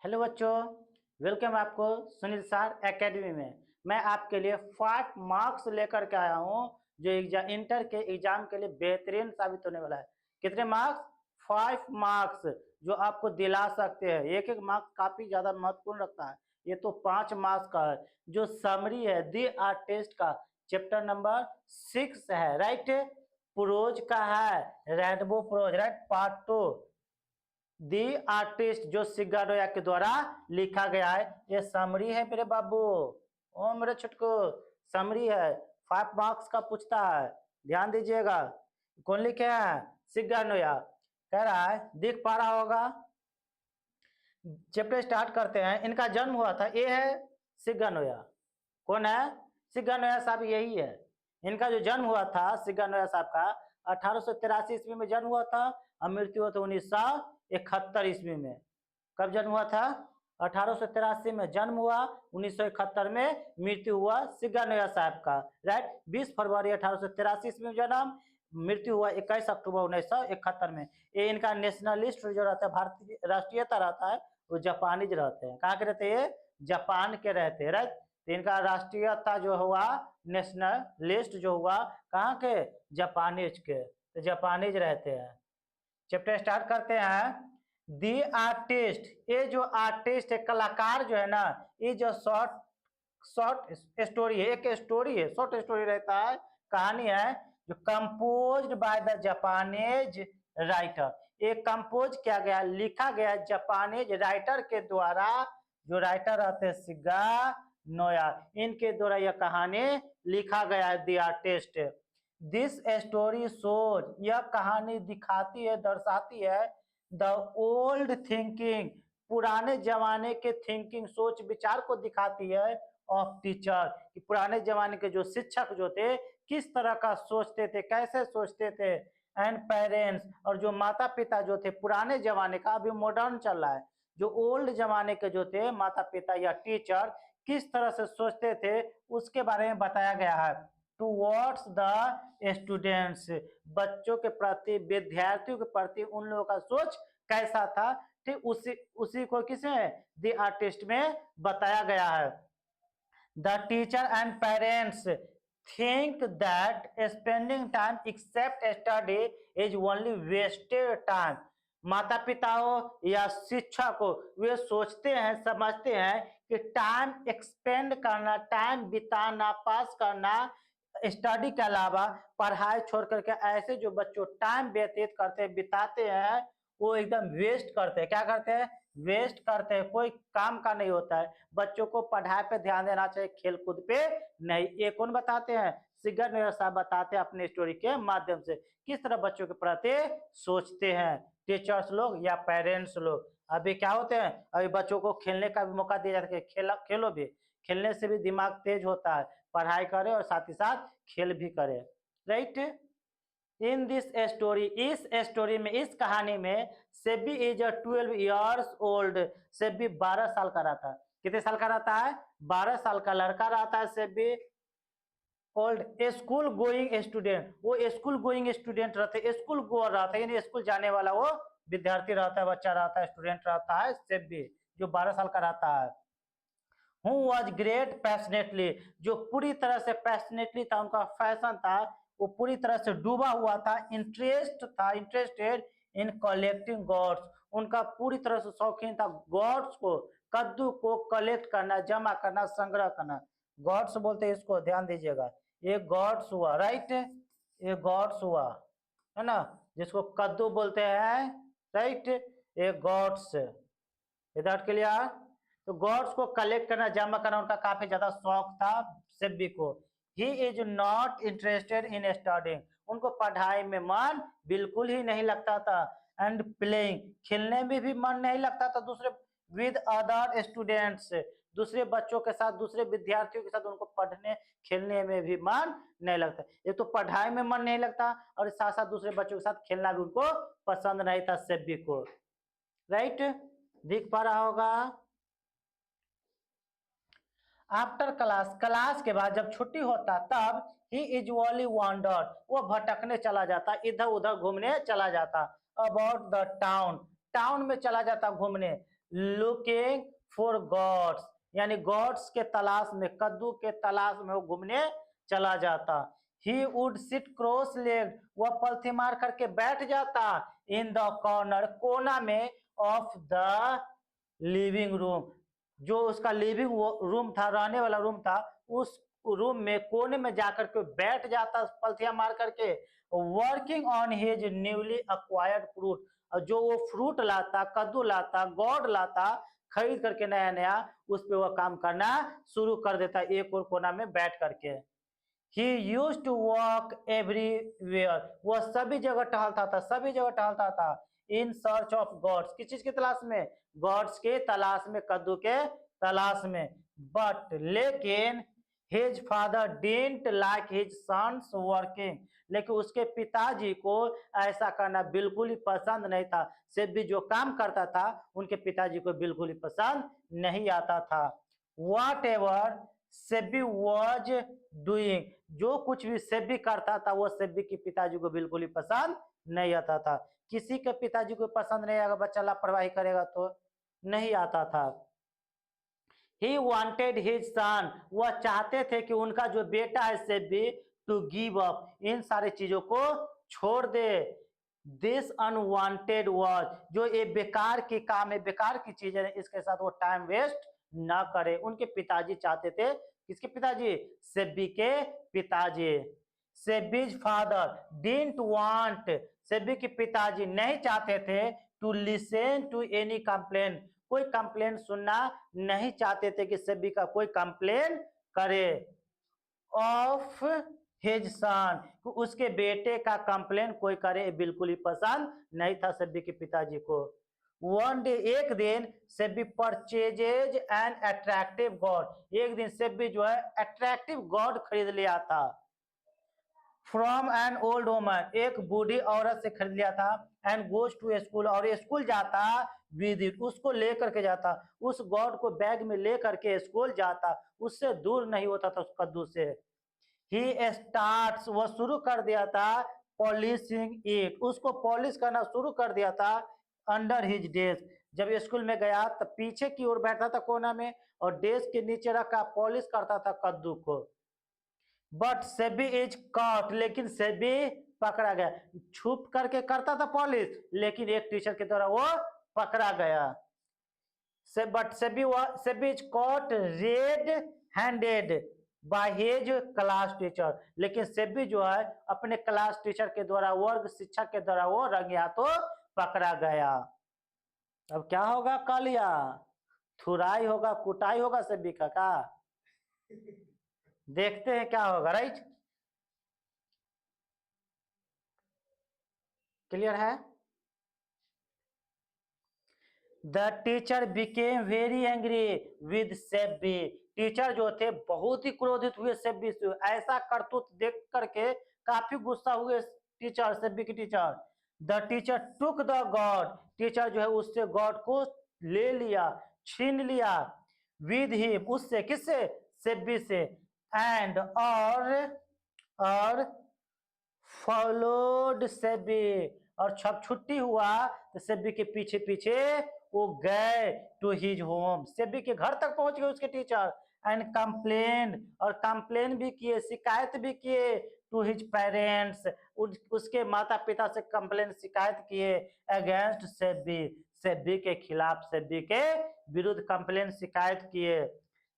Hello बच्चों, welcome आपको Sunil sir academy में। मैं आपके लिए 5 मार्क्स लेकर के आया हूँ जो इंटर के एग्जाम के लिए बेहतरीन साबित होने वाला है। कितने मार्क्स? 5 मार्क्स जो आपको दिला सकते हैं। एक एक मार्क्स काफी ज्यादा महत्वपूर्ण रखता है। ये तो 5 मार्क्स का है। जो समरी है दी आर्ट टेस्ट का चैप्टर नंबर 6 है, राइट। प्रोज का है rainbow prose, right, part 2। The artist जो सिग्गाडोया के द्वारा लिखा गया है। ये समरी है मेरे बाबू। ओ मेरे छुटको, समरी है। 5 मार्क्स का पूछता है, ध्यान दीजिएगा। कौन लिखे हैं? सिग्गाडोया। कह रहा है, देख पा रहा होगा। चैप्टर स्टार्ट करते हैं। इनका जन्म हुआ था, ये है सिग्गाडोया। कौन है? सिग्गाडोया साहब यही है। इनका जो जन्म हुआ था सिग्गाडोया साहब का 1883 ईस्वी में जन्म हुआ था और मृत्यु हुआ था 1971 ईस्वी में। कब जन्म हुआ था? 1883 में जन्म हुआ, 1971 में मृत्यु हुआ सिग्गाडोया साहब का, राइट। 20 फरवरी 1883 ईस्वी में जन्म, मृत्यु हुआ 21 अक्टूबर 1971 में। ये इनका नेशनलिस्ट जो रहता है, भारतीय राष्ट्रीयता रहता है, वो जापानीज रहते हैं। कहाँ के रहते हैं? जापान के रहते हैं, राइट। तो इनका राष्ट्रीयता जो हुआ, नेशनलिस्ट जो हुआ, कहाँ के? जापानीज के। तो जापानीज रहते हैं। चैप्टर स्टार्ट करते हैं। दी आर्टिस्ट, ये जो आर्टिस्ट है, कलाकार जो है ना, ये जो शॉर्ट शॉर्ट स्टोरी है, एक स्टोरी है, शॉर्ट स्टोरी रहता है, कहानी है, जो composed by the Japanese writer. ये कंपोज किया गया, लिखा गया जापानीज राइटर के द्वारा। जो राइटर रहते हैं सिगा नोया, इनके द्वारा यह कहानी लिखा गया है, the artist. This story shows, यह कहानी दिखाती है, दर्शाती है द ओल्ड थिंकिंग, पुराने जमाने के थिंकिंग, सोच विचार को दिखाती है ऑफ टीचर, कि पुराने जमाने के जो शिक्षक जो थे किस तरह का सोचते थे, कैसे सोचते थे। एंड पेरेंट्स, और जो माता पिता जो थे पुराने जमाने का, अभी मॉडर्न चल रहा है, जो ओल्ड जमाने के जो थे माता पिता या टीचर किस तरह से सोचते थे, उसके बारे में बताया गया है। टूवर्ड्स द स्टूडेंट्स, बच्चों के प्रति, विद्यार्थियों के प्रति उन लोगों का सोच कैसा था, ठीक उसी उसी को किसने? द आर्टिस्ट में बताया गया है। The teacher and parents think that spending time except study is only wasted time, माता पिता हो या शिक्षक हो, वे सोचते हैं, समझते हैं कि टाइम एक्सपेंड करना, टाइम बिताना, पास करना, स्टडी के अलावा पढ़ाई छोड़ करके ऐसे जो बच्चों टाइम व्यतीत करते हैं, बिताते हैं, वो एकदम वेस्ट करते हैं। क्या करते हैं? वेस्ट करते हैं, कोई काम का नहीं होता है। बच्चों को पढ़ाई पे ध्यान देना चाहिए, खेल कूद पे नहीं। ये कौन बताते हैं? सिग्गाडोया साहब बताते हैं अपने स्टोरी के माध्यम से किस तरह बच्चों के प्रति सोचते हैं, टीचर्स लोग या पेरेंट्स लोग। अभी क्या होते हैं, अभी बच्चों को खेलने का भी मौका दिया जाता है, खेलो भी, खेलने से भी दिमाग तेज होता है, पढ़ाई करे और साथ ही साथ खेल भी करे, राइट। इन दिस स्टोरी, इस स्टोरी में, इस कहानी में, SEBI is 12 years old, SEBI 12 साल का रहता है। कितने साल का रहता है? 12 साल का लड़का रहता है SEBI. Old school going student, वो स्कूल गोइंग स्टूडेंट रहते, स्कूल गोअर रहता है, यानी स्कूल जाने वाला वो विद्यार्थी रहता है, बच्चा रहता है, स्टूडेंट रहता है सेबी, जो 12 साल का रहता है। हु वॉज ग्रेट पैशनेटली, जो पूरी तरह से पैशनेटली था, उनका फैशन था, वो पूरी तरह से डूबा हुआ था, इंटरेस्ट था, इंटरेस्टेड इन कलेक्टिंग गॉड्स, उनका पूरी तरह से शौकीन था गॉड्स को, कद्दू को कलेक्ट करना, जमा करना, संग्रह करना। गॉड्स बोलते हैं इसको, ध्यान दीजिएगा, ये गॉड्स हुआ, राइट, ये गॉड्स हुआ, है ना, जिसको कद्दू बोलते हैं, राइट, ये गॉड्स। Without clear? तो गॉड्स को कलेक्ट करना, जमा करना उनका काफी ज्यादा शौक था सेबी को। He is not interested in studying, उनको पढ़ाई में मन बिल्कुल ही नहीं लगता था। एंड प्लेइंग, खेलने में भी मन नहीं लगता था दूसरे, विद अदर स्टूडेंट्स, दूसरे बच्चों के साथ, दूसरे विद्यार्थियों के साथ उनको पढ़ने खेलने में भी मन नहीं लगता। एक तो पढ़ाई में मन नहीं लगता और साथ साथ दूसरे बच्चों के साथ खेलना भी उनको पसंद नहीं था सेबी को, राइट। दिख पा रहा होगा। आफ्टर क्लास, क्लास के बाद जब छुट्टी होता तब ही यूजुअली वॉन्डर, वो भटकने चला जाता, इधर उधर घूमने चला जाता। अबाउट द टाउन, टाउन में चला जाता घूमने। लुकिंग फॉर गॉड्स, यानी गॉड्स के तलाश में, कद्दू के तलाश में वो घूमने चला जाता। He would sit cross leg, वह पलथी मार करके बैठ जाता इन द कॉर्नर, कोना में, ऑफ द लिविंग रूम, जो उसका लिविंग रूम था, रहने वाला रूम था, उस रूम में कोने में जाकर के बैठ जाता पलथियां मार करके, working on his newly acquired fruit, और जो वो फ्रूट लाता, कद्दू लाता, गॉड लाता खरीद करके नया नया, उस पे वह काम करना शुरू कर देता एक और कोना में बैठ करके। He used to walk everywhere, वह सभी जगह टहलता था, सभी जगह टहलता था, in search of gods, किस चीज की तलाश में, गॉड्स के तलाश में, कद्दू के तलाश में। बट लेकिन his father didn't like his sons working, लेकिन उसके पिताजी को ऐसा करना बिल्कुल ही पसंद नहीं था, सेबी जो काम करता था उनके पिताजी को बिल्कुल ही पसंद नहीं आता था। Whatever सेबी was doing, जो कुछ भी सेबी करता था वो सेबी के पिताजी को बिल्कुल ही पसंद नहीं आता था। किसी के पिताजी को पसंद नहीं आएगा, बच्चा लापरवाही करेगा तो नहीं आता था। He wanted his son, वह चाहते थे कि उनका जो बेटा है सेबी, टू गिव अप, इन सारी चीजों को छोड़ दे। दिस अनवांटेड वर्क, जो ये बेकार की काम है, बेकार की चीज है, इसके साथ वो टाइम वेस्ट ना करे। उनके पिताजी चाहते थे, किसके पिताजी, सेबी के पिताजी। Seibei's father didn't want, Seibei के पिताजी नहीं चाहते थे to listen to any complain, कोई कंप्लेन सुनना नहीं चाहते थे कि सेबी का कोई कंप्लेन करे। ऑफ हिज सन, उसके बेटे का कंप्लेन कोई करे बिल्कुल ही पसंद नहीं था सेबी के पिताजी को। वन डे, एक दिन SEBI purchases an attractive God, एक दिन सेबी जो है अट्रैक्टिव गॉड खरीद लिया था। फ्रॉम एन ओल्ड वुमन, एक बूढ़ी औरत से खरीद लिया था। एंड गोज टू स्कूल, और स्कूल जाता विद इट, उसको लेकर के जाता, उस गॉड को बैग में लेकर के स्कूल जाता, उससे दूर नहीं होता था उस कद्दू से। ही स्टार्ट्स, वह शुरू कर दिया था, पॉलिशिंग इट, उसको पॉलिश करना शुरू कर दिया था, अंडर हिज डेस्क, जब स्कूल में गया तो पीछे की ओर बैठा था कोना में, और डेस्क के नीचे रखा पॉलिश करता था कद्दू को। बट सेबी इज कॉट, लेकिन सेबी पकड़ा गया, छुप करके करता था पॉलिश, लेकिन एक टीचर के द्वारा वो पकड़ा गया। But SEBI is cot red handed by his class teacher, लेकिन सेबी जो है अपने क्लास टीचर के द्वारा, वर्ग शिक्षक के द्वारा वो रंगे हाथों पकड़ा गया। अब क्या होगा कालिया, थुराई होगा, कुटाई होगा सेबी का देखते हैं क्या होगा। राइट, क्लियर है। The teacher became very angry with SEBI, teacher जो थे बहुत ही क्रोधित हुए सेबी से, ऐसा करतूत देख करके काफी गुस्सा हुए टीचर, सेबी की teacher. The teacher took the God, teacher जो है उससे गॉड को ले लिया, छीन लिया, विद हिम, उससे, किससे, सेबी से। एंड और फॉलोड सेबी, और जब छुट्टी हुआ तो सेबी के पीछे पीछे वो गए टू हिज होम, सेबी के घर तक पहुंच गए उसके टीचर। एंड कंप्लेन, और कंप्लेन भी किए, शिकायत भी किए टू हिज पेरेंट्स, उसके माता पिता से कंप्लेन, शिकायत किए अगेंस्ट सेबी, सेबी के खिलाफ, सेबी के विरुद्ध कंप्लेन, शिकायत किए।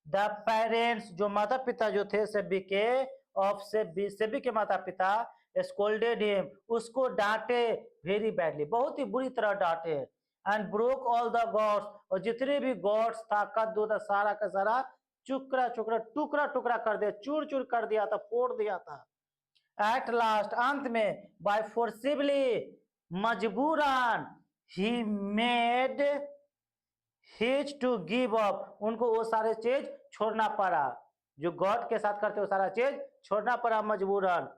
द पेरेंट्स, जो माता पिता जो थे सेबी के, ऑफ सेबी, सेबी के माता पिता, स्कोल्डेड हिम, उसको डांटे वेरी बैडली, बहुत ही बुरी तरह डांटे। And broke all the gods, और जितने भी गॉड्स था कद्दू था, सारा का सारा चुकड़ा चुकड़ा, टुकड़ा टुकड़ा कर दिया, चूर चूर कर दिया था, फोड़ दिया था। एट लास्ट, अंत में, बाय फोर्सिबली, मजबूरन, he made his to give up, उनको वो सारे चीज छोड़ना पड़ा, जो गॉड के साथ करते वो सारा चीज छोड़ना पड़ा मजबूरन।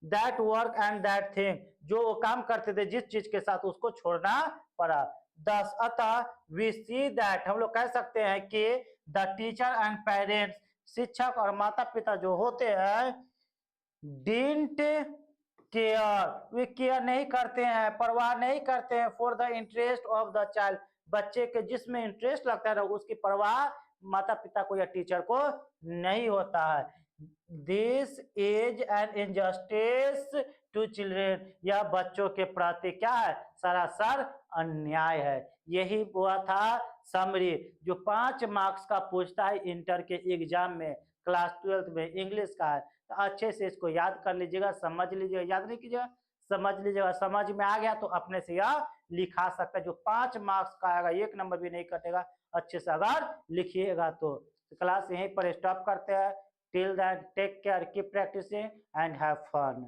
That work and that thing, जो वो काम करते थे जिस चीज के साथ, उसको छोड़ना पड़ा। दस, अतः वी सी दैट, हम लोग कह सकते हैं कि द टीचर एंड पेरेंट्स, शिक्षक और माता पिता जो होते हैं, डिडंट केयर, वे केयर नहीं करते हैं, परवाह नहीं करते हैं, for the interest of the child, बच्चे के जिसमें इंटरेस्ट लगता है ना उसकी परवाह माता पिता को या टीचर को नहीं होता है। This is an injustice to children, यह बच्चों के प्रति क्या है, सरासर अन्याय है। यही हुआ था समरी जो 5 मार्क्स का पूछता है इंटर के एग्जाम में, क्लास 12 में इंग्लिश का है। तो अच्छे से इसको याद कर लीजिएगा, समझ लीजिएगा, याद नहीं कीजिएगा, समझ लीजिएगा। समझ में आ गया तो अपने से यह लिखा सकता है, जो 5 मार्क्स का आएगा 1 नंबर भी नहीं कटेगा अच्छे से अगर लिखिएगा तो। क्लास यहीं पर स्टॉप करते हैं। Till then take care, keep practising and have fun.